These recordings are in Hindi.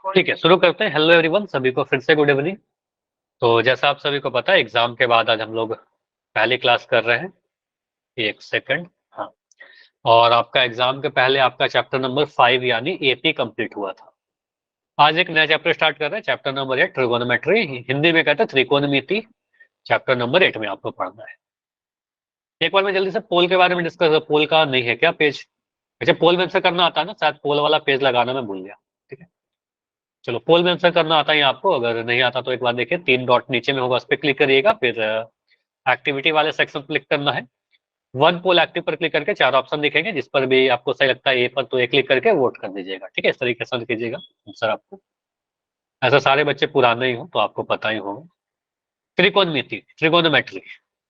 ठीक है, शुरू करते हैं। हेलो एवरीवन, सभी को फिर से गुड इवनिंग। तो जैसा आप सभी को पता है, एग्जाम के बाद आज हम लोग पहली क्लास कर रहे हैं। एक सेकंड। हाँ, और आपका एग्जाम के पहले आपका चैप्टर नंबर 5 यानी एपी कंप्लीट हुआ था। आज एक नया चैप्टर स्टार्ट कर रहे हैं, चैप्टर नंबर 8 ट्रिगोनोमेट्री, हिंदी में कहते हैं त्रिकोणमिति। चैप्टर नंबर 8 में आपको पढ़ना है। एक बार मैं जल्दी से पोल के बारे में डिस्कस, पोल का नहीं है क्या पेज? अच्छा, पोल में आंसर करना आता है ना, शायद पोल वाला पेज लगाना मैं भूल गया। ठीक है, चलो, पोल में आंसर करना आता है आपको। अगर नहीं आता तो एक बार देखिए, 3 डॉट नीचे में होगा, उस पर क्लिक करिएगा। फिर एक्टिविटी वाले सेक्शन पर क्लिक करना है। वन पोल एक्टिव पर क्लिक करके 4 ऑप्शन दिखेंगे, जिस पर भी आपको सही लगता है ए पर, तो ए क्लिक करके वोट कर दीजिएगा। ठीक है, इस तरीके से कीजिएगा आंसर आपको। ऐसा सारे बच्चे पुराने ही हो तो आपको पता ही होगा। त्रिकोणमिति, ट्रिगोनोमेट्री।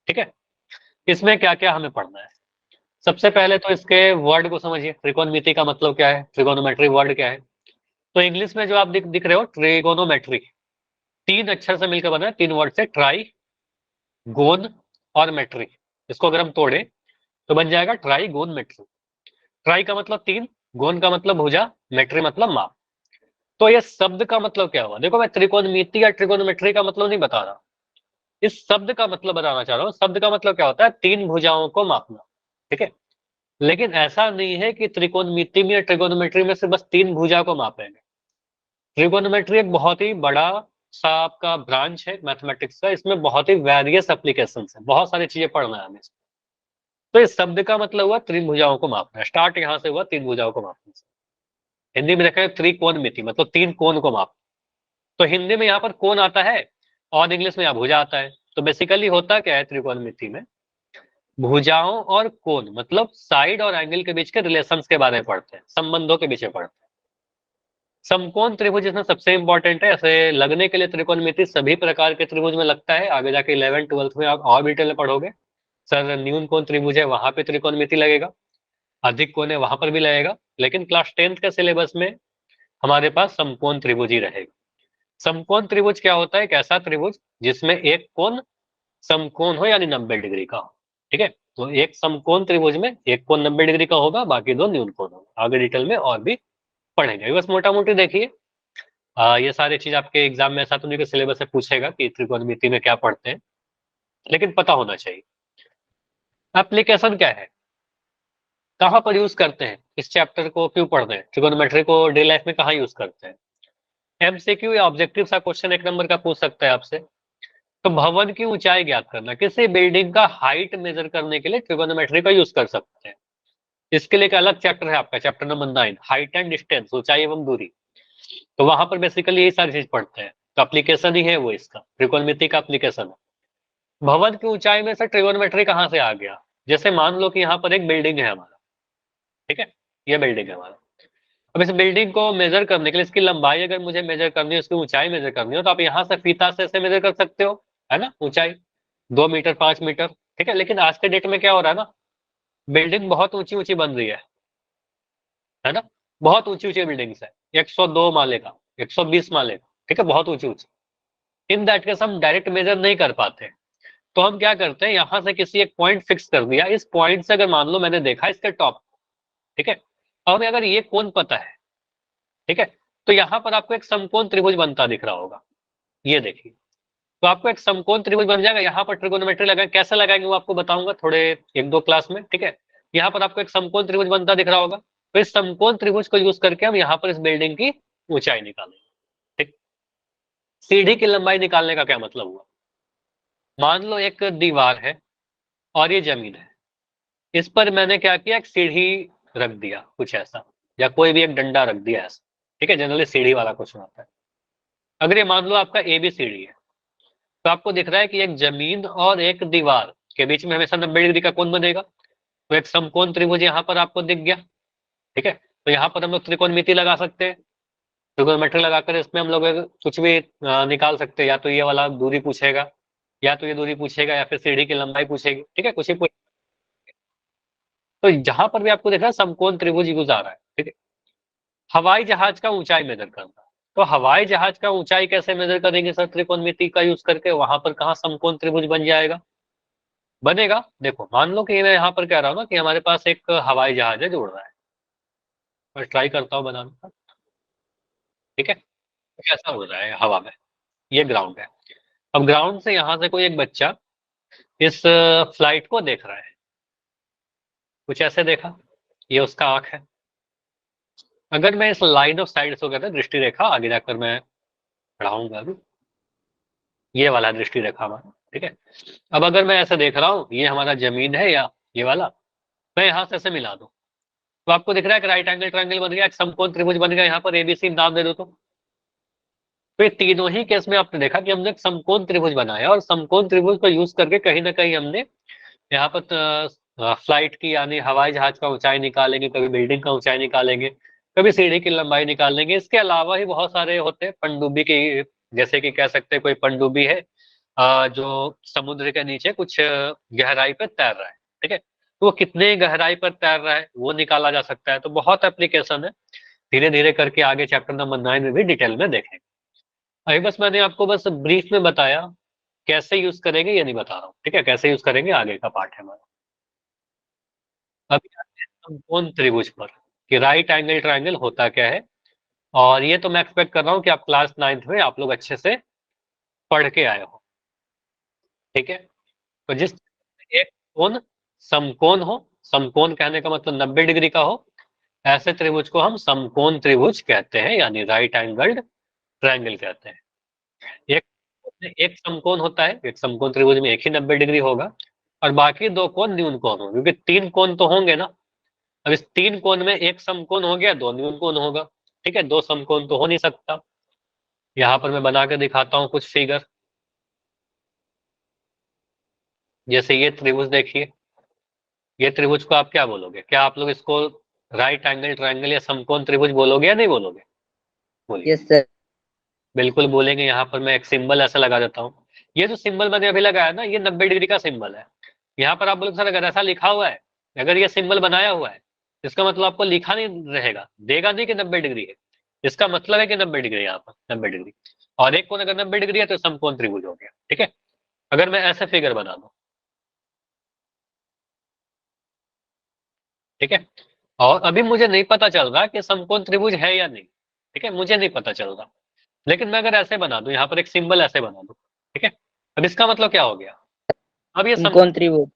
ठीक है, इसमें क्या क्या हमें पढ़ना है? सबसे पहले तो इसके वर्ड को समझिए। त्रिकोणमिति का मतलब क्या है, ट्रिगोनोमेट्री वर्ड क्या है? तो इंग्लिश में जो आप दिख रहे हो, ट्रिगोनोमेट्री, 3 अक्षर से मिलकर बना है, 3 वर्ड से, ट्राई, गोन और मेट्री। इसको अगर हम तोड़े तो बन जाएगा ट्राई गोन मेट्री। ट्राई का मतलब 3, गोन का मतलब भुजा, मेट्री मतलब माप। तो ये शब्द का मतलब क्या हुआ? देखो, मैं त्रिकोणमिति या ट्रिकोनोमेट्री का मतलब नहीं बता रहा, इस शब्द का मतलब बताना चाह रहा हूँ। शब्द का मतलब क्या होता है? 3 भुजाओं को मापना। ठीक है, लेकिन ऐसा नहीं है कि त्रिकोणमिति में या ट्रिकोनोमेट्री में से बस 3 भुजा को मापेंगे। ट्रिगोनोमेट्री एक बहुत ही बड़ा सा आपका ब्रांच है मैथमेटिक्स का। इसमें बहुत ही वेरियस एप्लीकेशन है, बहुत सारी चीजें पढ़ना है हमें। तो इस शब्द का मतलब हुआ त्रिभुजाओं को मापना। स्टार्ट यहां से हुआ, 3 भुजाओं को मापने से। हिंदी में देखा है त्रिकोणमिति, मतलब 3 कोण को माप। तो हिंदी में यहाँ पर कोण आता है और इंग्लिश में यहाँ भुजा आता है। तो बेसिकली होता क्या है त्रिकोणमिति में? भुजाओं और कोण मतलब साइड और एंगल के बीच के रिलेशंस के बारे में पढ़ते हैं, संबंधों के पीछे पढ़ते हैं। समकोण त्रिभुज इसमें सबसे इंपॉर्टेंट है। ऐसे लगने के लिए त्रिकोणमिति सभी प्रकार के त्रिभुज में लगता है। आगे जाके 11th 12th में आप और डिटेल में पढ़ोगे। सर, न्यून कोण त्रिभुज है, वहां पे त्रिकोणमिति लगेगा। अधिक कोण है, वहां पर भी लगेगा। लेकिन क्लास 10th के सिलेबस में हमारे पास समकोण त्रिभुज ही रहेगा। समकोण त्रिभुज क्या होता है? एक ऐसा त्रिभुज जिसमें एक कोण समकोण हो, यानी 90 डिग्री का हो। ठीक है, तो एक समकोण त्रिभुज में एक कोण 90 डिग्री का होगा, बाकी दो न्यून कोण होगा। आगे डिटेल में और भी पढ़ेंगे, बस मोटा मोटी देखिए। ये सारी चीज आपके एग्जाम में ऐसा तो नहीं कि सिलेबस से पूछेगा कि त्रिकोणमिति में क्या पढ़ते हैं, लेकिन पता होना चाहिए। एप्लीकेशन क्या है, कहाँ पर यूज करते हैं, इस चैप्टर को क्यों पढ़ते हैं, ट्रिगोनोमेट्री को डे लाइफ में कहाँ यूज करते हैं? एमसीक्यू या ऑब्जेक्टिव सा क्वेश्चन 1 नंबर का पूछ सकता है आपसे। तो भवन की ऊंचाई ज्ञात करना, किसी बिल्डिंग का हाइट मेजर करने के लिए ट्रिगोनोमेट्री का यूज कर सकते हैं। इसके लिए एक अलग चैप्टर है आपका, chapter number 9, height and distance, ऊंचाई एवं दूरी। तो वहां पर बेसिकली यही सारी चीज पढ़ते हैं। तो एप्लीकेशन ही है वो, इसका त्रिकोणमिति का एप्लीकेशन है। भवन की ऊंचाई में से ट्रिगोनोमेट्री कहाँ से आ गया? जैसे मान लो कि यहाँ पर एक बिल्डिंग है हमारा। ठीक है, ये बिल्डिंग है हमारा। अब इस बिल्डिंग को मेजर करने के लिए, इसकी लंबाई अगर मुझे मेजर करनी है, उसकी ऊंचाई मेजर करनी हो, तो आप यहाँ से फीता से ऐसे मेजर कर सकते हो, है ना? ऊंचाई 2 मीटर 5 मीटर। ठीक है, लेकिन आज के डेट में क्या हो रहा है ना, बिल्डिंग बहुत ऊंची ऊंची बन रही है ना? बहुत ऊंची ऊंची बिल्डिंग्स है, 102 माले का, 120 माले का। ठीक है, बहुत ऊंची ऊंची। इन दैट केस हम डायरेक्ट मेजर नहीं कर पाते। तो हम क्या करते हैं, यहां से किसी एक पॉइंट फिक्स कर दिया। इस पॉइंट से अगर मान लो मैंने देखा इसके टॉप, ठीक है, अब हमें अगर ये कोण पता है, ठीक है, तो यहां पर आपको एक समकोण त्रिभुज बनता दिख रहा होगा। ये देखिए, तो आपको एक समकोण त्रिभुज बन जाएगा। यहाँ पर ट्रिगोनोमेट्री लगाएंगे, कैसे लगाएंगे वो आपको बताऊंगा थोड़े 1-2 क्लास में। ठीक है, यहाँ पर आपको एक समकोण त्रिभुज बनता दिख रहा होगा। तो इस समकोण त्रिभुज को यूज करके हम यहाँ पर इस बिल्डिंग की ऊंचाई निकालेंगे। ठीक, सीढ़ी की लंबाई निकालने का क्या मतलब हुआ? मान लो एक दीवार है और ये जमीन है, इस पर मैंने क्या किया, एक सीढ़ी रख दिया कुछ ऐसा, या कोई भी एक डंडा रख दिया ऐसा। ठीक है, जनरली सीढ़ी वाला क्वेश्चन आता है। अगर ये मान लो आपका ए बी सीढ़ी है, तो आपको दिख रहा है कि एक जमीन और एक दीवार के बीच में हमेशा 90 डिग्री का कोण बनेगा। तो एक समकोण त्रिभुज यहाँ पर आपको दिख गया। ठीक है, तो यहाँ पर हम लोग त्रिकोणमिति लगा सकते हैं। ट्रिगोनोमेट्री लगाकर इसमें हम लोग कुछ भी निकाल सकते हैं। या तो ये वाला दूरी पूछेगा, या तो ये दूरी पूछेगा, या फिर सीढ़ी की लंबाई पूछेगी। ठीक है, कुछ ही पूछ। तो जहां पर भी आपको देखा समकोण त्रिभुज यूज आ रहा है। ठीक है, हवाई जहाज का ऊंचाई मेजर करना। तो हवाई जहाज का ऊंचाई कैसे मेजर करेंगे सर? त्रिकोणमिति का यूज करके। वहां पर कहाँ समकोण त्रिभुज बन जाएगा, बनेगा। देखो, मान लो कि मैं यहाँ पर कह रहा हूँ ना कि हमारे पास एक हवाई जहाज है जो उड़ रहा है। मैं ट्राई करता हूँ बनाने का। ठीक है, कैसा हो रहा है हवा में, ये ग्राउंड है। अब ग्राउंड से यहाँ से कोई एक बच्चा इस फ्लाइट को देख रहा है, कुछ ऐसे देखा, ये उसका आंख है। अगर मैं इस लाइन ऑफ साइट को कहते हैं दृष्टि रेखा, आगे जाकर मैं पढ़ाऊंगा अभी, ये वाला दृष्टि रेखा हमारा, ठीक है। अब अगर मैं ऐसे देख रहा हूँ, ये हमारा जमीन है या ये वाला, मैं यहाँ से ऐसे मिला दूं, तो आपको दिख रहा है कि राइट एंगल ट्रायंगल बन गया, एक समकोण त्रिभुज बन गया, यहाँ पर एबीसी नाम दे दो तो ये तीनों ही केस में आपने देखा कि हमने एक समकोण त्रिभुज बनाया, और समकोण त्रिभुज को यूज करके कहीं ना कहीं हमने यहाँ पर फ्लाइट की यानी हवाई जहाज का ऊंचाई निकालेंगे, कभी बिल्डिंग का ऊंचाई निकालेंगे, कभी सीढ़ी की लंबाई निकालेंगे। इसके अलावा ही बहुत सारे होते हैं पनडुब्बी की, जैसे कि कह सकते हैं कोई पनडुब्बी है जो समुद्र के नीचे कुछ गहराई पर तैर रहा है, ठीक है, तो वो कितने गहराई पर तैर रहा है वो निकाला जा सकता है। तो बहुत एप्लीकेशन है, धीरे धीरे करके आगे चैप्टर नंबर 9 में भी डिटेल में देखेंगे। अभी बस मैंने आपको बस ब्रीफ में बताया, कैसे यूज करेंगे ये नहीं बता रहा हूँ, ठीक है, कैसे यूज करेंगे आगे का पार्ट है हमारा। अभी आते हैं समकोण त्रिभुज पर, कि राइट एंगल ट्रायंगल होता क्या है। और ये तो मैं एक्सपेक्ट कर रहा हूँ कि आप क्लास 9th में आप लोग अच्छे से पढ़ के आए हो, ठीक है। तो जिस एक कोण समकोण हो, समकोण कहने का मतलब 90 डिग्री का हो, ऐसे त्रिभुज को हम समकोण त्रिभुज कहते हैं, यानी राइट एंगल्ड ट्रायंगल कहते हैं। एक एक समकोण होता है, एक समकोण त्रिभुज में एक ही 90 डिग्री होगा, और बाकी दो कोण न्यून कोण होंगे, क्योंकि तीन कोण तो होंगे ना। अब इस तीन कोण में एक समकोण हो गया, दो न्यून कोण होगा, ठीक है, दो समकोण तो हो नहीं सकता। यहाँ पर मैं बना के दिखाता हूँ कुछ फिगर। जैसे ये त्रिभुज देखिए, ये त्रिभुज को आप क्या बोलोगे, क्या आप लोग इसको राइट एंगल ट्रायंगल या समकोण त्रिभुज बोलोगे या नहीं बोलोगे? बोलिए। Yes sir. बिल्कुल बोलेंगे। यहाँ पर मैं एक सिंबल ऐसा लगा देता हूँ, ये जो सिंबल मैंने अभी लगाया ना, ये 90 डिग्री का सिंबल है। यहाँ पर आप बोलोगे सर अगर ऐसा लिखा हुआ है, अगर ये सिंबल बनाया हुआ है, इसका मतलब आपको लिखा नहीं रहेगा, देगा नहीं कि 90 डिग्री है, इसका मतलब है कि 90 डिग्री, यहाँ पर 90 डिग्री। और एक कोण अगर 90 डिग्री है तो समकोण त्रिभुज हो गया, ठीक है। अगर मैं ऐसे फिगर बना दूं, ठीक है, और अभी मुझे नहीं पता चल रहा कि समकोण त्रिभुज है या नहीं, ठीक है, मुझे नहीं पता चल रहा, लेकिन मैं अगर ऐसे बना दूं, यहाँ पर एक सिंबल ऐसे बना दूं, ठीक है, अब इसका मतलब क्या हो गया, अब ये समकोण त्रिभुज।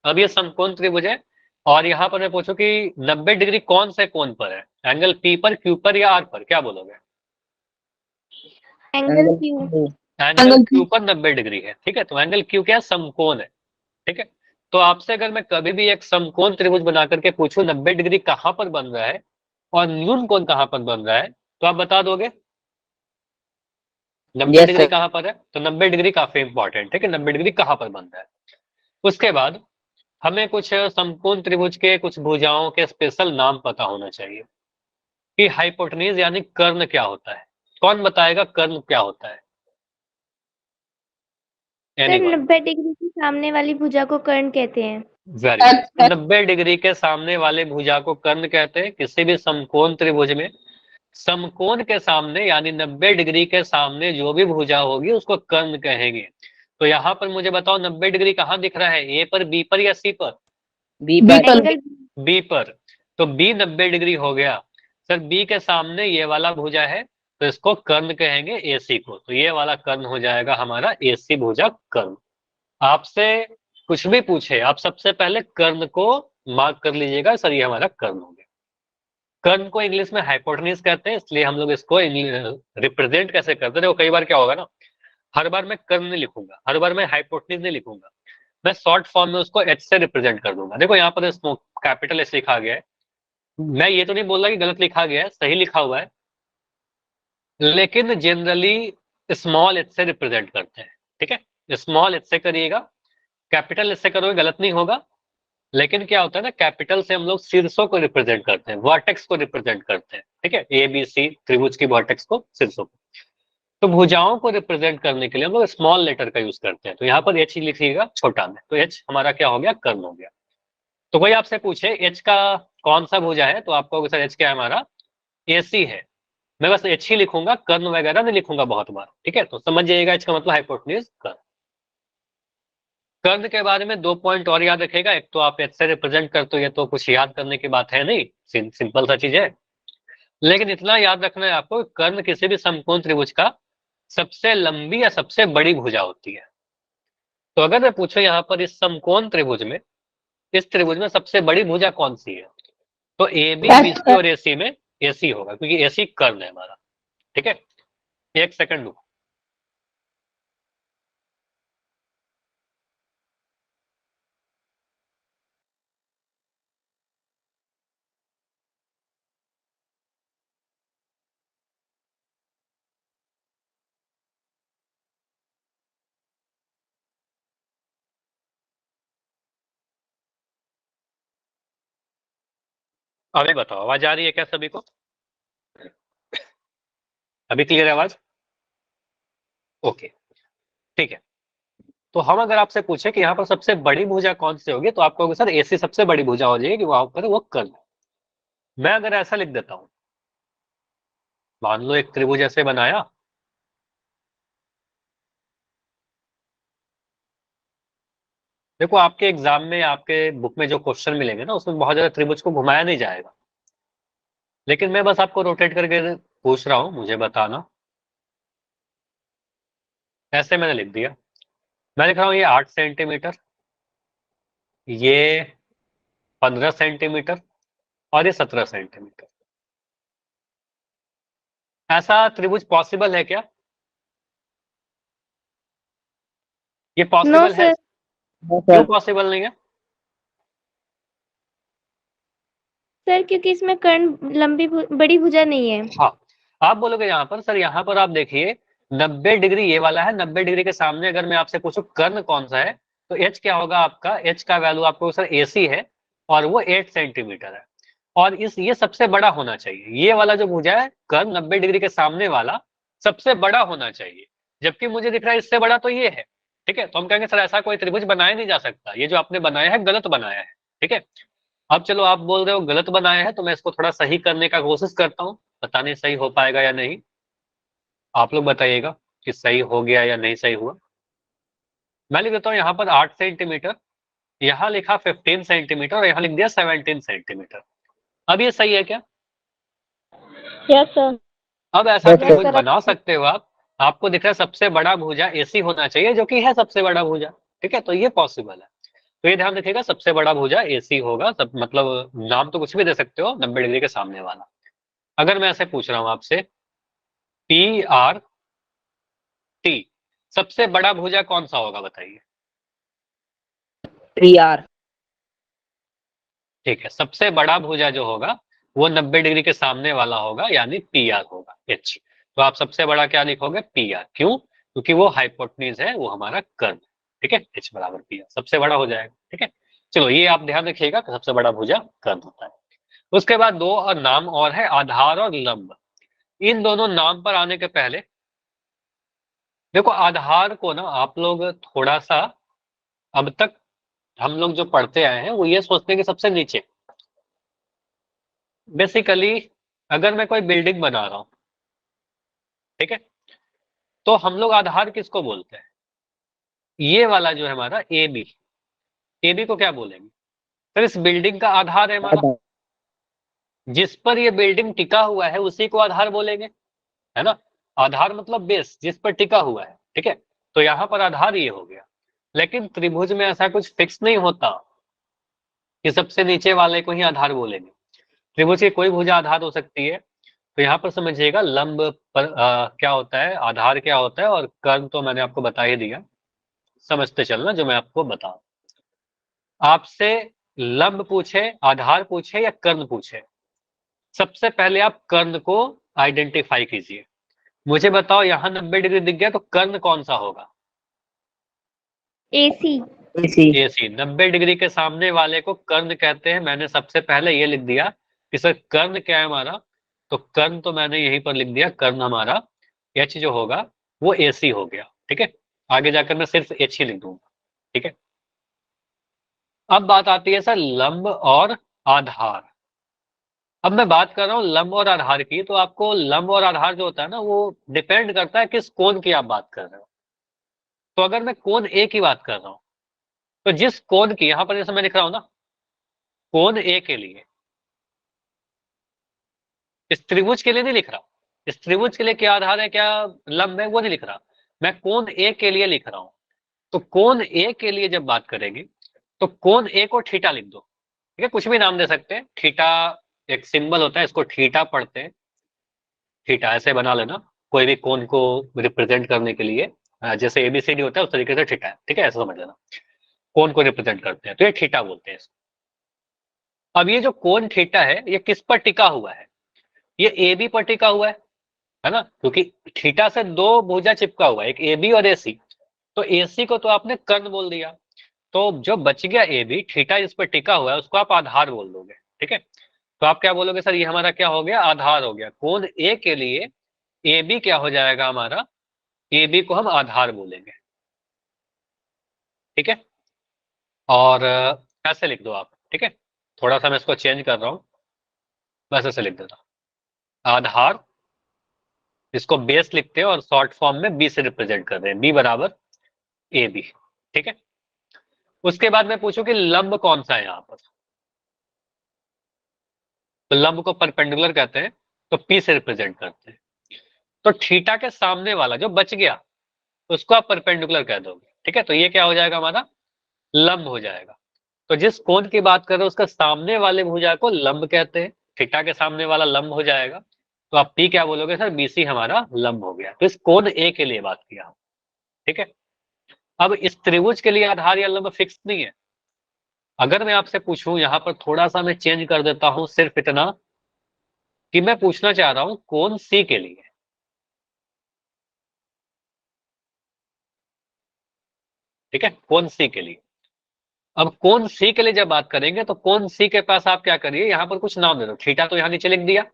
अब ये समकोण त्रिभुज है। और यहाँ पर मैं पूछूं कि 90 डिग्री कौन से कोण पर है, एंगल पी पर, क्यू पर या आर पर, क्या बोलोगे? Angle angle Q. Q. Angle Q पर 90 डिग्री है, ठीक है, तो एंगल क्यू क्या है, समकोण है, ठीक है। तो आपसे अगर मैं कभी भी एक समकोण त्रिभुज बना करके पूछूं 90 डिग्री कहाँ पर बन रहा है और न्यून कोण कहाँ पर बन रहा है, तो आप बता दोगे नब्बे यस डिग्री सर। कहाँ पर है? तो 90 डिग्री काफी इंपॉर्टेंट है कि 90 डिग्री कहाँ पर बन रहा है। उसके बाद हमें कुछ समकोण त्रिभुज के कुछ भुजाओं के स्पेशल नाम पता होना चाहिए, कि हाइपोटेन्यूज यानी कर्ण क्या होता है। कौन बताएगा कर्ण क्या होता है? Sir anyone? 90 डिग्री के सामने वाली भुजा को कर्ण कहते हैं। Very good. तो 90 डिग्री के सामने वाले भुजा को कर्ण कहते हैं। किसी भी समकोण त्रिभुज में समकोण के सामने यानी 90 डिग्री के सामने जो भी भुजा होगी उसको कर्ण कहेंगे। तो यहाँ पर मुझे बताओ 90 डिग्री कहाँ दिख रहा है, ए पर, बी पर या सी पर? बी पर। एंगल बी पर। तो बी 90 डिग्री हो गया। सर बी के सामने ये वाला भुजा है, तो इसको कर्ण कहेंगे, एसी को, तो ये वाला कर्ण हो जाएगा हमारा एसी भुजा कर्ण। आपसे कुछ भी पूछे आप सबसे पहले कर्ण को मार्क कर लीजिएगा, सर ये हमारा कर्ण हो गया। कर्ण को इंग्लिश में हाइपोटेन्यूज कहते हैं, इसलिए हम लोग इसको रिप्रेजेंट कैसे करते हैं, देखो कई बार क्या होगा ना, हर बार मैं कर्ण नहीं लिखूंगा, हर बार मैं हाइपोटेन्यूज नहीं लिखूंगा, मैं शॉर्ट फॉर्म में उसको एच से रिप्रेजेंट कर दूंगा। देखो यहाँ पर कैपिटल एच लिखा गया है, मैं ये तो नहीं बोल रहा कि गलत लिखा गया है, सही लिखा हुआ है, लेकिन जनरली स्मॉल एच से रिप्रेजेंट करते हैं, ठीक है, स्मॉल एच से करिएगा, कैपिटल एच से करोगे गलत नहीं होगा। लेकिन क्या होता है ना, कैपिटल से हम लोग शीर्षों को रिप्रेजेंट करते हैं, वर्टेक्स को रिप्रेजेंट करते हैं, ठीक है, ए बी सी त्रिभुज की वर्टेक्स को, शीर्षों को। तो भुजाओं को रिप्रेजेंट करने के लिए हम लोग स्मॉल लेटर का यूज करते हैं, तो यहाँ पर एच ही लिखिएगा छोटा में, तो एच हमारा क्या हो गया, कर्ण हो गया। तो कोई आपसे पूछे एच का कौन सा भुजा है, तो आपको सर एच क्या है हमारा, एसी है। मैं बस एच ही लिखूंगा, कर्ण वगैरह नहीं लिखूंगा बहुत बार, ठीक है, तो समझ जाइएगा एच का मतलब हाइपोटेन्यूज कर्ण। कर्ण के बारे में 2 पॉइंट और याद रखेगा, एक तो आप एच से रिप्रेजेंट करते हो, ये तो कुछ याद करने की बात है नहीं, सिंपल सा चीज है। लेकिन इतना याद रखना है आपको, कर्ण किसी भी समकोण त्रिभुज का सबसे लंबी या सबसे बड़ी भुजा होती है। तो अगर मैं पूछूं यहाँ पर इस समकोण त्रिभुज में, इस त्रिभुज में सबसे बड़ी भुजा कौन सी है, तो ए बी, बी सी और एसी में एसी होगा, क्योंकि एसी कर्ण है हमारा। ठीक है, एक सेकंड रुको। अभी बताओ, आवाज आ रही है क्या सभी को? अभी क्लियर है आवाज? ओके, ठीक है। तो हम अगर आपसे पूछे कि यहाँ पर सबसे बड़ी भुजा कौन सी होगी, तो आप कहोगे सर एसी सबसे बड़ी भुजा हो जाएगी, वहां पर वो कर्ण। मैं अगर ऐसा लिख देता हूं, मान लो एक त्रिभुज ऐसे बनाया, देखो आपके एग्जाम में, आपके बुक में जो क्वेश्चन मिलेंगे ना, उसमें बहुत ज्यादा त्रिभुज को घुमाया नहीं जाएगा, लेकिन मैं बस आपको रोटेट करके पूछ रहा हूं, मुझे बताना। ऐसे मैंने लिख दिया, मैं लिख रहा हूँ ये 8 सेंटीमीटर, ये 15 सेंटीमीटर, और ये 17 सेंटीमीटर। ऐसा त्रिभुज पॉसिबल है क्या? ये नो पॉसिबल है? सर। क्यों पॉसिबल नहीं है? सर क्योंकि इसमें कर्ण बड़ी भुजा नहीं है। हाँ, आप बोलोगे यहाँ पर सर, यहाँ पर आप देखिए 90 डिग्री ये वाला है, 90 डिग्री के सामने अगर मैं आपसे पूछूं कर्ण कौन सा है, तो एच क्या होगा आपका? एच का वैल्यू आपको सर एसी है, और वो 8 सेंटीमीटर है। और इस ये सबसे बड़ा होना चाहिए, ये वाला जो भुजा है कर्ण 90 डिग्री के सामने वाला सबसे बड़ा होना चाहिए, जबकि मुझे दिख रहा है इससे बड़ा तो ये है। ठीक है, तो हम कहेंगे सर ऐसा कोई त्रिभुज बनाया नहीं जा सकता, ये जो आपने बनाया है गलत बनाया है। ठीक है, अब चलो आप बोल रहे हो गलत बनाया है, तो मैं इसको थोड़ा सही करने का कोशिश करता हूँ, पता नहीं सही हो पाएगा या नहीं। आप लोग बताइएगा कि सही हो गया या नहीं सही हुआ। मैं लिख देता हूँ यहाँ पर 8 सेंटीमीटर, यहाँ लिखा 15 सेंटीमीटर, और यहाँ लिख दिया 17 सेंटीमीटर। अब ये सही है क्या? Yes sir. अब ऐसा यस त्रिभुज सर। बना सकते हो आप, आपको दिख रहा है सबसे बड़ा भुजा एसी होना चाहिए, जो कि है सबसे बड़ा भुजा। ठीक है, तो ये पॉसिबल है। तो ये ध्यान रखिएगा, सबसे बड़ा भुजा एसी होगा, सब मतलब नाम तो कुछ भी दे सकते हो, 90 डिग्री के सामने वाला। अगर मैं ऐसे पूछ रहा हूँ आपसे, पी आर टी सबसे बड़ा भुजा कौन सा होगा, बताइए। P R. ठीक है, सबसे बड़ा भुजा जो होगा वो 90 डिग्री के सामने वाला होगा, यानी पी आर होगा, एच। तो आप सबसे बड़ा क्या लिखोगे? P R. क्यों? क्योंकि वो हाइपोटेन्यूज है, वो हमारा कर्ण। ठीक है, एच बराबर पी आर, सबसे बड़ा हो जाएगा। ठीक है, चलो ये आप ध्यान रखिएगा कि सबसे बड़ा भुजा कर्ण होता है। उसके बाद दो और नाम और है, आधार और लंब। इन दोनों नाम पर आने के पहले देखो, आधार को ना आप लोग थोड़ा सा, अब तक हम लोग जो पढ़ते आए हैं वो ये सोचते हैं कि सबसे नीचे। बेसिकली अगर मैं कोई बिल्डिंग बना रहा हूं, ठीक है, तो हम लोग आधार किसको बोलते हैं? ये वाला जो है हमारा ए बी, ए बी को क्या बोलेंगे? तो इस बिल्डिंग का आधार है हमारा, जिस पर ये बिल्डिंग टिका हुआ है उसी को आधार बोलेंगे, है ना। आधार मतलब बेस, जिस पर टिका हुआ है। ठीक है, तो यहाँ पर आधार ये हो गया। लेकिन त्रिभुज में ऐसा कुछ फिक्स नहीं होता कि सबसे नीचे वाले को ही आधार बोलेंगे। त्रिभुज की कोई भुजा आधार हो सकती है। तो यहाँ पर समझिएगा लंब पर क्या होता है, आधार क्या होता है, और कर्ण तो मैंने आपको बता ही दिया, समझते चलना जो मैं आपको बताऊं। आपसे लंब पूछे, आधार पूछे या कर्ण पूछे, सबसे पहले आप कर्ण को आइडेंटिफाई कीजिए। मुझे बताओ, यहाँ 90 डिग्री दिख गया, तो कर्ण कौन सा होगा? एसी। एसी। एसी। 90 डिग्री के सामने वाले को कर्ण कहते हैं, मैंने सबसे पहले ये लिख दिया कि सर कर्ण क्या है हमारा, तो कर्ण तो मैंने यहीं पर लिख दिया, कर्ण हमारा एच जो होगा वो एसी हो गया। ठीक है, आगे जाकर मैं सिर्फ एच ही लिख दूंगा। ठीक है, अब बात आती है सर लंब और आधार। अब मैं बात कर रहा हूँ लंब और आधार की, तो आपको लंब और आधार जो होता है ना, वो डिपेंड करता है किस कोण की आप बात कर रहे हो। तो अगर मैं कोण ए की बात कर रहा हूँ, तो जिस कोण की, यहां पर जैसे मैं लिख रहा हूं ना, कोण ए के लिए इस त्रिभुज के लिए नहीं लिख रहा, इस त्रिभुज के लिए क्या आधार है क्या लंब है वो नहीं लिख रहा, मैं कोण ए के लिए लिख रहा हूं। तो कोण ए के लिए जब बात करेंगे तो कोण ए को थीटा लिख दो, ठीक है, कुछ भी नाम दे सकते हैं, थीटा एक सिंबल होता है, इसको थीटा पढ़ते हैं, थीटा ऐसे बना लेना, कोई भी कोण को रिप्रेजेंट करने के लिए जैसे एबीसीडी होता है उस तरीके से थीटा है, ठीक है, ऐसा समझ लेना, कोण को रिप्रेजेंट करते हैं तो ये थीटा बोलते हैं इसको। अब ये जो कोण थीटा है ये किस पर टिका हुआ है, ये ए बी पर टिका हुआ है ना, क्योंकि थीटा से दो भुजा चिपका हुआ है, एक ए बी और ए सी, तो ए सी को तो आपने कर्ण बोल दिया, तो जो बच गया ए बी, थीटा जिस पर टिका हुआ है उसको आप आधार बोल दोगे, ठीक है, तो आप क्या बोलोगे सर ये हमारा क्या हो गया आधार हो गया, कोण ए के लिए ए बी क्या हो जाएगा हमारा, ए बी को हम आधार बोलेंगे, ठीक है, और ऐसे लिख दो आप, ठीक है, थोड़ा सा मैं इसको चेंज कर रहा हूँ, बस ऐसे लिख देता हूँ आधार, इसको बेस लिखते हैं और शॉर्ट फॉर्म में बी से रिप्रेजेंट कर रहे हैं, बी बराबर ए बी, ठीक है। उसके बाद मैं पूछूं कि लंब कौन सा है यहाँ पर, तो लंब को परपेंडिकुलर कहते हैं, तो पी से रिप्रेजेंट करते हैं, तो थीटा के सामने वाला जो बच गया उसको आप परपेंडिकुलर कह दोगे, ठीक है, तो ये क्या हो जाएगा हमारा लंब हो जाएगा, तो जिस कोण की बात कर रहे हो उसका सामने वाले भुजा को लंब कहते हैं, थीटा के सामने वाला लंब हो जाएगा, तो आप पी क्या बोलोगे सर बीसी हमारा लंब हो गया, तो इस कोण ए के लिए बात किया हम, ठीक है। अब इस त्रिभुज के लिए आधार या लंब फिक्स नहीं है, अगर मैं आपसे पूछूं यहाँ पर थोड़ा सा मैं चेंज कर देता हूं, सिर्फ इतना कि मैं पूछना चाह रहा हूं कोण सी के लिए, ठीक है, कोण सी के लिए, अब कोण सी के लिए जब बात करेंगे तो कोण सी के पास आप क्या करिए यहाँ पर कुछ नाम दे दो, थीटा तो यहाँ नीचे लिख दिया,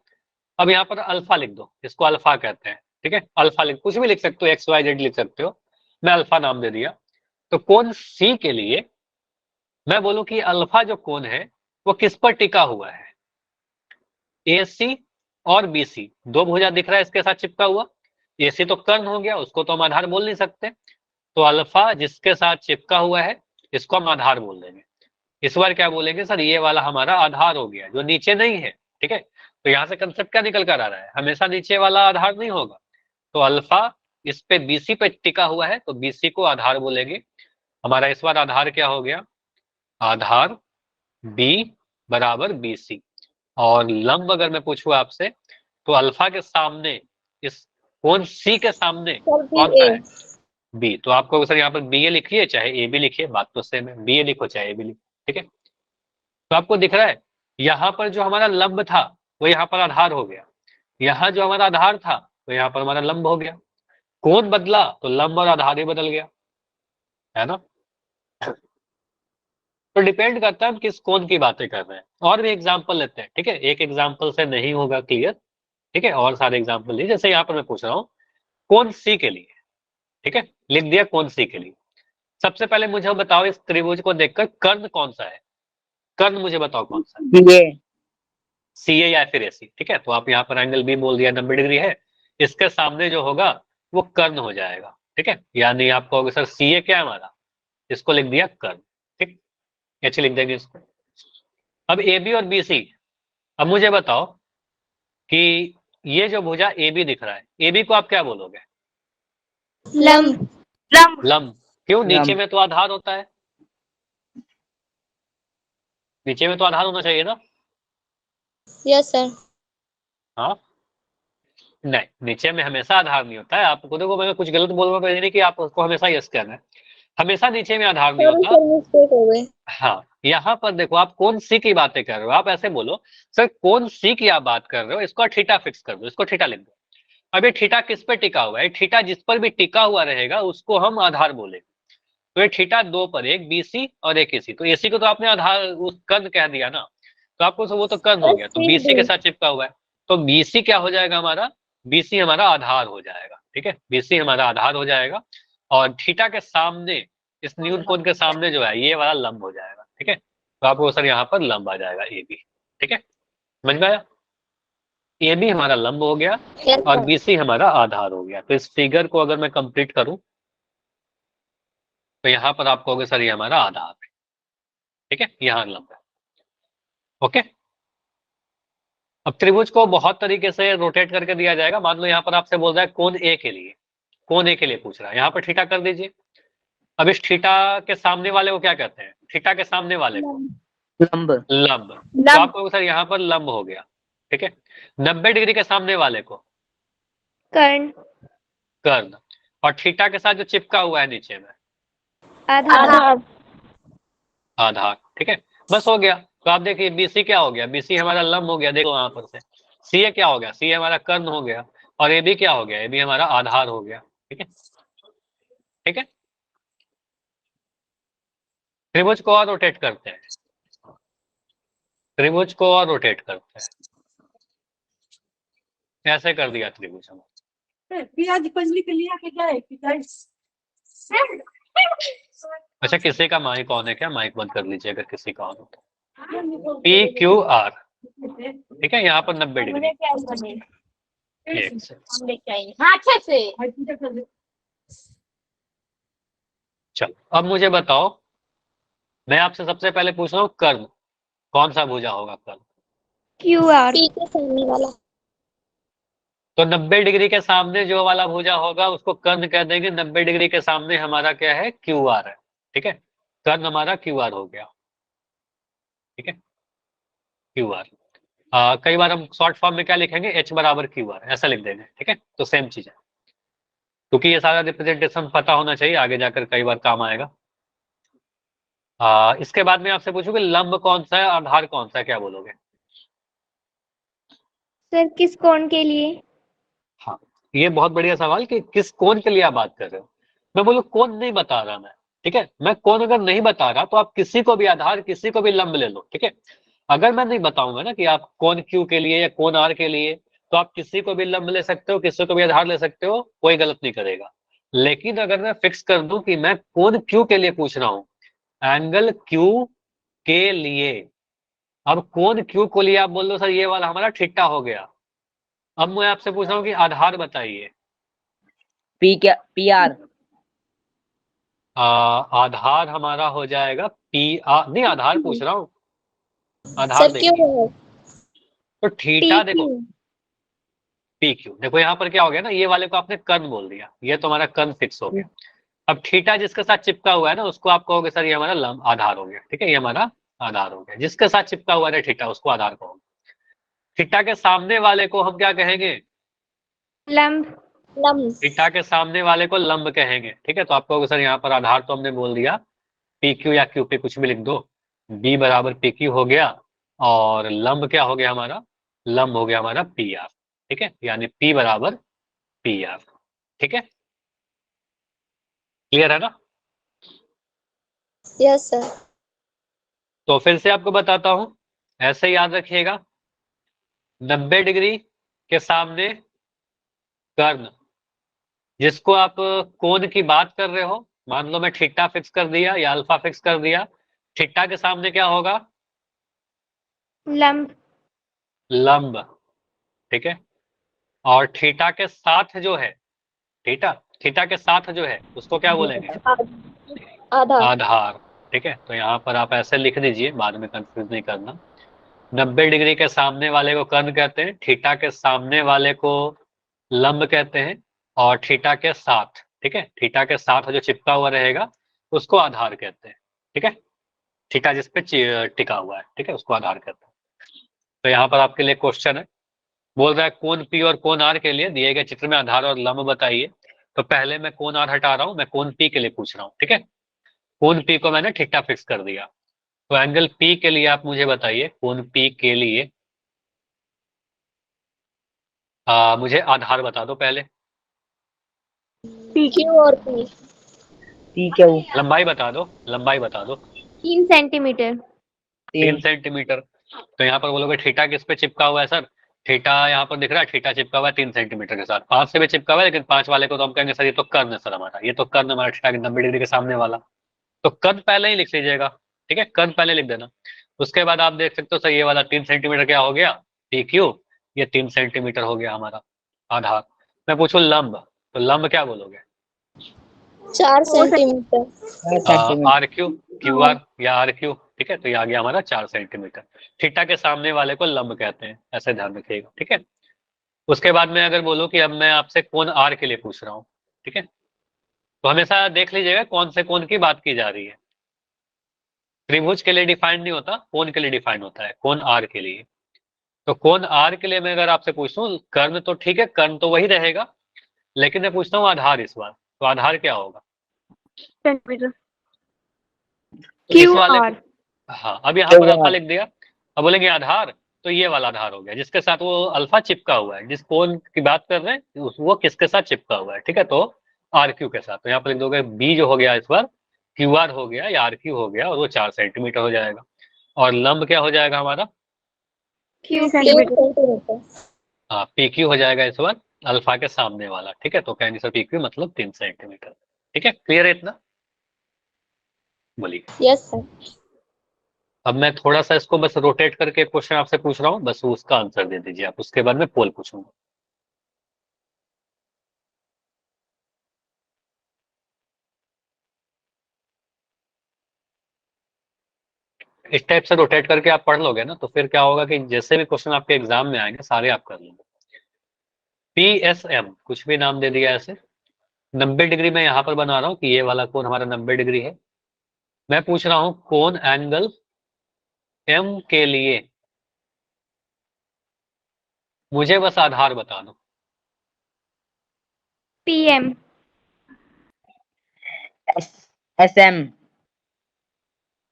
अब यहाँ पर अल्फा लिख दो, इसको अल्फा कहते हैं, ठीक है, अल्फा लिख कुछ भी लिख सकते हो, एक्स वाई जेड लिख सकते हो, मैं अल्फा नाम दे दिया, तो कोण सी के लिए मैं बोलूं कि अल्फा जो कोण है वो किस पर टिका हुआ है, ए सी और बी सी, दो भुजा दिख रहा है इसके साथ चिपका हुआ, ए सी तो कर्ण हो गया उसको तो हम आधार बोल नहीं सकते, तो अल्फा जिसके साथ चिपका हुआ है इसको हम आधार बोल देंगे, इस बार क्या बोलेंगे सर ये वाला हमारा आधार हो गया जो नीचे नहीं है, ठीक है, तो यहाँ से कंसेप्ट क्या निकल कर आ रहा है, हमेशा नीचे वाला आधार नहीं होगा, तो अल्फा इस पे बीसी पे टिका हुआ है तो बीसी को आधार बोलेंगे, हमारा इस बार आधार क्या हो गया आधार बी बराबर बीसी, और लंब अगर मैं पूछूं आपसे तो अल्फा के सामने इस कोण सी के सामने सर बी कौन सा ए। है बी, तो आपको सर यहाँ पर बी ए लिखिए चाहे ए बी लिखिए बात तो सेम है, बी ए लिखो चाहे ए बी लिखो, ठीक है, तो आपको दिख रहा है यहाँ पर जो हमारा लंब था वो यहाँ पर आधार हो गया, यहाँ जो हमारा आधार था तो यहाँ पर हमारा लंब हो गया, कोण बदला तो लंब और आधार ही बदल गया, है ना, तो डिपेंड करता है हम किस कोण की बातें कर रहे हैं, और भी एग्जाम्पल लेते हैं, ठीक है, एक एग्जाम्पल से नहीं होगा क्लियर, ठीक है, और सारे एग्जाम्पल लिए, जैसे यहाँ पर मैं पूछ रहा हूँ कोण सी के लिए, ठीक है, लिख दिया कोण सी के लिए, सबसे पहले मुझे बताओ इस त्रिभुज को देखकर कर्ण कौन सा है, कर्ण मुझे बताओ कौन सा है, ये सी ए या फिर एसी, ठीक है, तो आप यहाँ पर एंगल बी बोल दिया 90 डिग्री है, इसके सामने जो होगा वो कर्ण हो जाएगा, ठीक है, यानी आप कहोगे सर सी ए क्या है हमारा, इसको लिख दिया कर्ण, ठीक, ऐसे लिख देंगे इसको। अब ए बी और बी सी, अब मुझे बताओ कि ये जो भुजा ए बी दिख रहा है, ए बी को आप क्या बोलोगे लंब। लंब, क्यों नीचे लंब। में तो आधार होता है, नीचे में तो आधार होना चाहिए ना, यस सर। हाँ नहीं नीचे में हमेशा आधार नहीं होता है, आपको देखो मैं कुछ गलत बोल रहा हूँ नहीं कि आप उसको हमेशा यस कहना है, हमेशा नीचे में आधार नहीं सॉरी होता, सर मिस्टेक हो गई। हाँ यहाँ पर देखो आप कौन सी की बातें कर रहे हो, आप ऐसे बोलो सर कौन सी की आप बात कर रहे हो, इसको थीटा फिक्स कर दो, इसको थीटा लिख दो, अब ये थीटा किस पे टिका हुआ है, थीटा जिस पर भी टिका हुआ रहेगा उसको हम आधार बोलेंगे, तो ये थीटा दो पर एक बीसी और एक एसी, तो एसी को तो आपने आधार उस कर्ण कह दिया ना, तो आपको वो तो कर्ण हो सर गया, तो सी बीसी डी। के साथ चिपका हुआ है, तो बीसी क्या हो जाएगा हमारा, बीसी हमारा आधार हो जाएगा, ठीक है, बीसी हमारा आधार हो जाएगा, और थीटा के सामने इस न्यून कोण के सामने जो है ये वाला लंब हो जाएगा, ठीक है, तो आपको सर यहाँ पर लंब आ जाएगा ए बी, ठीक है, समझ में आया, ए बी हमारा लंब हो गया यस और सर। बीसी हमारा आधार हो गया, तो इस फिगर को अगर मैं कंप्लीट करूं तो यहाँ पर आप कहोगे सर ये हमारा आधार है, ठीक है, यहाँ लंब है, ओके, अब त्रिभुज को बहुत तरीके से रोटेट करके दिया जाएगा। मान लो यहाँ पर आपसे बोल रहा है कोण ए के लिए, कोण ए के लिए पूछ रहा है, यहाँ पर थीटा कर दीजिए। अब इस थीटा के सामने वाले को क्या कहते हैं? थीटा के सामने वाले को लंब। लंब। तो आपको सर यहाँ पर लंब हो गया, ठीक है। 90 डिग्री के सामने वाले को कर्ण। कर्ण। और थीटा के साथ जो चिपका हुआ है नीचे में आधार। आधार, ठीक है। बस हो गया। तो आप देखिए बीसी क्या हो गया? बीसी हमारा लंब हो गया, देखो यहाँ पर से। सीए क्या हो गया? सीए हमारा कर्ण हो गया। और ए बी क्या हो गया? ए बी हमारा आधार हो गया, ठीक है। ठीक है, त्रिभुज को और रोटेट करते हैं, त्रिभुज को और रोटेट करते हैं। ऐसे कर दिया त्रिभुज हम। अच्छा, किसी का माइक ऑन है क्या? माइक बंद कर लीजिए अगर किसी का ऑन हो तो। पी क्यू आर, ठीक है। यहाँ पर 90 डिग्री। एक से चलो, अब मुझे बताओ, मैं आपसे सबसे पहले पूछ रहा हूँ कर्ण, कौन सा भुजा होगा कर्ण? Q R. के सामने वाला। तो 90 डिग्री के सामने जो वाला भुजा होगा उसको कर्ण कह देंगे। 90 डिग्री के सामने हमारा क्या है? क्यू आर है, ठीक है। कर्ण हमारा क्यू आर हो गया, ठीक है। क्यू आर कई बार हम शॉर्ट फॉर्म में क्या लिखेंगे? एच बराबर क्यू आर, ऐसा लिख देंगे, ठीक है। तो सेम चीज है, क्योंकि ये सारा रिप्रेजेंटेशन पता होना चाहिए, आगे जाकर कई बार काम आएगा। इसके बाद में आपसे पूछूंगी लंब कौन सा है, आधार कौन सा है, क्या बोलोगे? सर किस कोण के लिए? हाँ, ये बहुत बढ़िया सवाल कि किस कोण के लिए आप बात कर रहे हो। मैं बोलूँ कोण नहीं बता रहा मैं, ठीक है। मैं कोण अगर नहीं बता रहा तो आप किसी को भी आधार, किसी को भी लंब ले लो, ठीक है। अगर मैं नहीं बताऊंगा ना कि आप कोण क्यू के लिए या कोण आर के लिए, तो आप किसी को भी लंब ले सकते हो, किसी को भी आधार ले सकते हो, कोई गलत नहीं करेगा। लेकिन अगर मैं फिक्स कर दूं कि मैं कोण क्यू के लिए पूछ रहा हूँ, एंगल क्यू के लिए, अब कोण क्यू को लिए आप बोल दो सर ये वाला हमारा थीटा हो गया। अब मैं आपसे पूछ रहा हूँ कि आधार बताइए। पी क्या? P R. आधार हमारा हो जाएगा पी आर। नहीं, आधार पूछ रहा हूँ, आधार सर क्यों देखिए। है? तो थीटा देखो, PQ। पी क्यू देखो, यहाँ पर क्या हो गया ना, ये वाले को आपने कर्ण बोल दिया, ये तो हमारा कर्ण फिक्स हो गया। अब थीटा जिसके साथ चिपका हुआ है ना, उसको आप कहोगे सर ये हमारा लंब आधार हो गया, ठीक है। ये हमारा आधार हो गया, जिसके साथ चिपका हुआ है थीटा उसको आधार कहोगे। थीटा के सामने वाले को हम क्या कहेंगे? लंब। लंब। थीटा के सामने वाले को लंब कहेंगे, ठीक है। तो आप कहोगे सर यहाँ पर आधार तो हमने बोल दिया पी क्यू या क्यू पी, कुछ भी लिख दो, बी बराबर पी क्यू हो गया, और लंब क्या हो गया हमारा? लंब हो गया हमारा पी आर, ठीक है। यानी पी बराबर पी आर, ठीक है। क्लियर है ना? Yes sir. तो फिर से आपको बताता हूं, ऐसे याद रखिएगा, 90 डिग्री के सामने कर्ण, जिसको आप कोण की बात कर रहे हो, मान लो मैं थीटा फिक्स कर दिया या अल्फा फिक्स कर दिया, थीटा के सामने क्या होगा? लंब। लंब, ठीक है। और थीटा के साथ जो है, थीटा, थीटा के साथ जो है उसको क्या बोलेंगे? आधार। आधार, ठीक है। तो यहाँ पर आप ऐसे लिख दीजिए, बाद में कंफ्यूज नहीं करना। 90 डिग्री के सामने वाले को कर्ण कहते हैं, थीटा के सामने वाले को लंब कहते हैं, और थीटा के साथ, ठीक है, थीटा के साथ जो चिपका हुआ रहेगा उसको आधार कहते हैं, ठीक है। थीटा जिसपे टिका हुआ है, ठीक है, उसको आधार कहते हैं। तो यहाँ पर आपके लिए क्वेश्चन है, बोल रहा है कोण पी और कोण आर के लिए दिए गए चित्र में आधार और लंब बताइए। तो पहले मैं कोण आर हटा रहा हूं, मैं कोण पी के लिए पूछ रहा हूँ, ठीक है। कोण पी को मैंने थीटा फिक्स कर दिया, तो एंगल पी के लिए आप मुझे बताइए, कोण पी के लिए मुझे आधार बता दो पहले। पी क्यू और पी। P Q. लंबाई बता दो, लंबाई बता दो। 3 सेंटीमीटर। 3 सेंटीमीटर। तो यहाँ पर बोलोगे थीटा किस पे चिपका हुआ है सर? थीटा यहाँ पर दिख रहा है, थीटा चिपका हुआ है 3 सेंटीमीटर के साथ, 5 से भी चिपका हुआ है, लेकिन 5 वाले को तो हम कहेंगे सर ये तो कर्ण है सर हमारा, ये तो कर्ण हमारा थीटा के 90 डिग्री के सामने वाला। तो कर्ण पहले ही लिख लीजिएगा, ठीक है, कर्ण पहले लिख देना। उसके बाद आप देख सकते हो सर ये वाला 3 सेंटीमीटर क्या हो गया? पी क्यू, ये 3 सेंटीमीटर हो गया हमारा आधार। मैं पूछूं लंब, तो लंब क्या बोलोगे? 4 centimetre. R Q, Q R या आर क्यू? ठीक है, तो ये आ गया हमारा 4 सेंटीमीटर। थीटा के सामने वाले को लंब कहते हैं, ऐसे ध्यान रखिएगा, ठीक है। उसके बाद में अगर बोलो कि अब मैं आपसे कोण आर के लिए पूछ रहा हूँ, ठीक है, तो हमेशा देख लीजिएगा कौन से कोण की बात की जा रही है। त्रिभुज के लिए डिफाइंड नहीं होता, कोण के लिए डिफाइंड होता है, कोण आर के लिए। तो कोण आर के लिए मैं अगर आपसे पूछता हूँ, कर्ण तो ठीक है, कर्ण तो वही रहेगा, लेकिन मैं पूछता हूँ आधार इस बार, तो आधार क्या होगा? सेंटीमीटर। तो इस क्यू वाले आर। हाँ, अब यहाँ पर QR अल्फा लिख दिया। अब बोलेंगे आधार, तो ये वाला आधार हो गया जिसके साथ वो अल्फा चिपका हुआ है, जिस कोण की बात कर रहे हैं वो किसके साथ चिपका हुआ है, ठीक है, तो आर क्यू के साथ। तो यहाँ पर लिख दोगे बी जो हो गया इस बार क्यू आर हो गया या आर क्यू हो गया, और वो 4 सेंटीमीटर हो जाएगा। और लंब क्या हो जाएगा हमारा? Q 3 centimetre. सेंटीमीटर। हाँ, पी क्यू हो जाएगा इस बार अल्फा के सामने वाला, ठीक है, तो कहने से पी क्यू मतलब 3 सेंटीमीटर। ठीक है, क्लियर है इतना? बोलिए। Yes sir. अब मैं थोड़ा सा इसको बस रोटेट करके क्वेश्चन आपसे पूछ रहा हूँ, बस उसका आंसर दे दीजिए आप, उसके बाद में पोल पूछूंगा। इस टाइप से रोटेट करके आप पढ़ लोगे ना, तो फिर क्या होगा कि जैसे भी क्वेश्चन आपके एग्जाम में आएंगे सारे आप कर लोगे। PSM कुछ भी नाम दे दिया ऐसे। 90 डिग्री में यहाँ पर बना रहा हूँ कि ये वाला कोण हमारा 90 डिग्री है। मैं पूछ रहा हूँ कोण एंगल M के लिए मुझे बस आधार बता दो। PM। SM।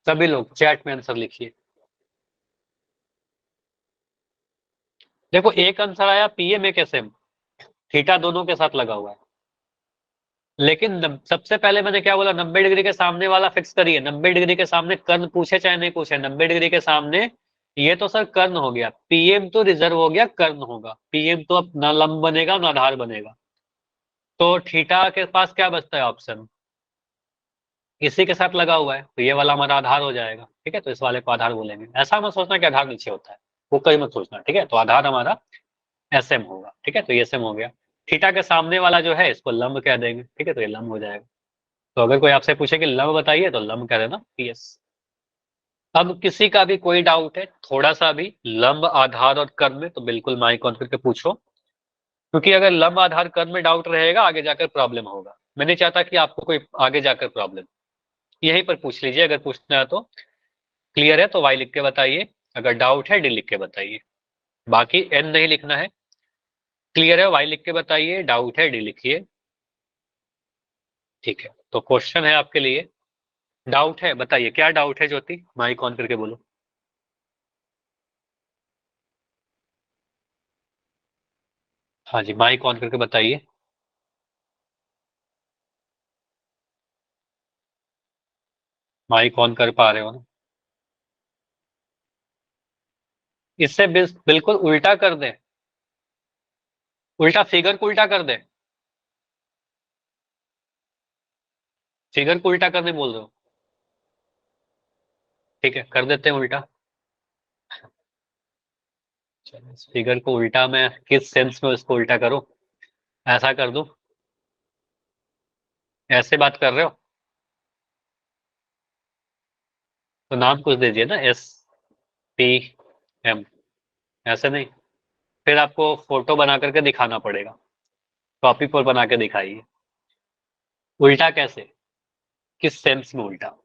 सभी लोग चैट में आंसर लिखिए। देखो एक आंसर आया PM एक SM, थीटा दोनों के साथ लगा हुआ है, लेकिन सबसे पहले मैंने क्या बोला, 90 डिग्री के सामने वाला फिक्स करिए। 90 डिग्री के सामने कर्ण पूछे चाहे नहीं पूछे, 90 डिग्री के सामने ये तो सर कर्ण हो गया, PM तो रिजर्व हो गया, कर्ण होगा। PM तो अब ना लंब बनेगा ना आधार बनेगा, तो थीटा के पास क्या बचता है ऑप्शन, इसी के साथ लगा हुआ है, तो ये वाला हमारा आधार हो जाएगा। ठीक है, तो इस वाले को आधार बोलेंगे। ऐसा मत सोचना कि आधार नीचे होता है, वो कहीं मत सोचना, ठीक है। तो आधार हमारा SM होगा, ठीक है, तो ये SM हो गया। थीटा के सामने वाला जो है इसको लंब कह देंगे, ठीक है, तो ये लंब हो जाएगा। तो अगर कोई आपसे पूछे कि लंब बताइए तो लंब कह देना PS। अब किसी का भी कोई डाउट है थोड़ा सा भी लंब आधार और कर्म में, तो बिल्कुल माइक ऑन करके पूछो, क्योंकि अगर लंब आधार कर्म में डाउट रहेगा आगे जाकर प्रॉब्लम होगा। मैं नहीं चाहता कि आपको कोई आगे जाकर प्रॉब्लम, यहीं पर पूछ लीजिए। अगर पूछना है तो क्लियर है तो वाई लिख के बताइए, अगर डाउट है डी लिख के बताइए, बाकी एन नहीं लिखना है। क्लियर है वाई लिख के बताइए, डाउट है डी लिखिए। ठीक है, तो क्वेश्चन है आपके लिए, डाउट है बताइए, क्या डाउट है ज्योति, माइक ऑन करके बोलो। हाँ जी, माइक ऑन करके बताइए। माइक ऑन कर पा रहे हो ना? इससे बिल्कुल उल्टा कर दें, उल्टा फिगर को उल्टा कर दें, फिगर को उल्टा करने बोल रहे हो? ठीक है, कर देते हैं उल्टा। चलो इस फिगर को उल्टा मैं किस सेंस में इसको उल्टा करूं, ऐसा कर दूं, ऐसे बात कर रहे हो तो नाम कुछ दीजिए ना, SPM, ऐसे नहीं, फिर आपको फोटो बना करके दिखाना पड़ेगा, कॉपी पर बना के दिखाइए। उल्टा कैसे, किस सेंस में उल्टा?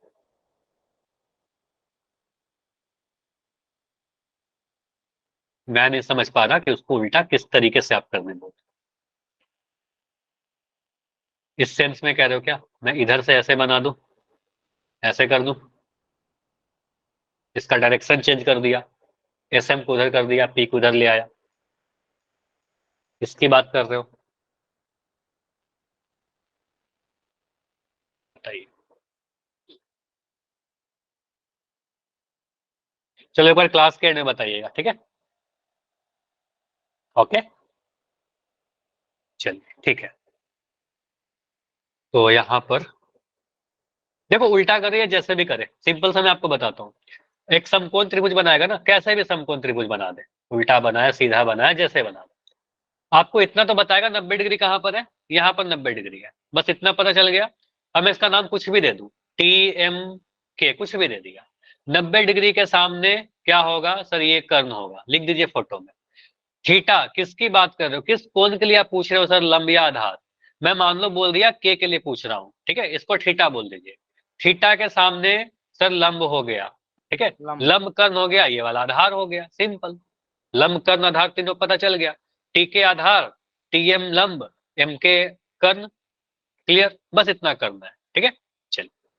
मैं नहीं समझ पा रहा कि उसको उल्टा किस तरीके से आप करने बोल। इस सेंस में कह रहे हो क्या, मैं इधर से ऐसे बना दूं, ऐसे कर दूं, इसका डायरेक्शन चेंज कर दिया, SM को उधर कर दिया, P को उधर ले आया, इसकी बात कर रहे हो? बताइए। चलो एक बार क्लास के एंड में बताइएगा, ठीक है, ओके, चलिए ठीक है। तो यहाँ पर देखो उल्टा करिए, जैसे भी करे, सिंपल सा मैं आपको बताता हूँ। एक समकोण त्रिभुज बनाएगा ना, कैसे भी समकोण त्रिभुज बना दे, उल्टा बनाया सीधा बनाया जैसे बना दे, आपको इतना तो बताएगा 90 डिग्री कहाँ पर है, यहाँ पर 90 डिग्री है, बस इतना पता चल गया। अब मैं इसका नाम कुछ भी दे दूं, TMK कुछ भी दे दिया, 90 डिग्री के सामने क्या होगा सर? ये कर्ण होगा, लिख दीजिए फोटो में। थीटा किसकी बात कर रहे हो, किस कोण के लिए आप पूछ रहे हो सर? लंब या आधार? मैं मान लो बोल दिया के लिए पूछ रहा हूँ, ठीक है, इसको थीटा बोल दीजिए। थीटा के सामने सर लंब हो गया, ठीक है, लंब कर्ण हो गया, ये वाला आधार हो गया, सिंपल। लंब कर्ण आधार तीनों पता चल गया। टी के आधार, टी एम लंब, एम के कर्ण, क्लियर, बस इतना करना है, ठीक है।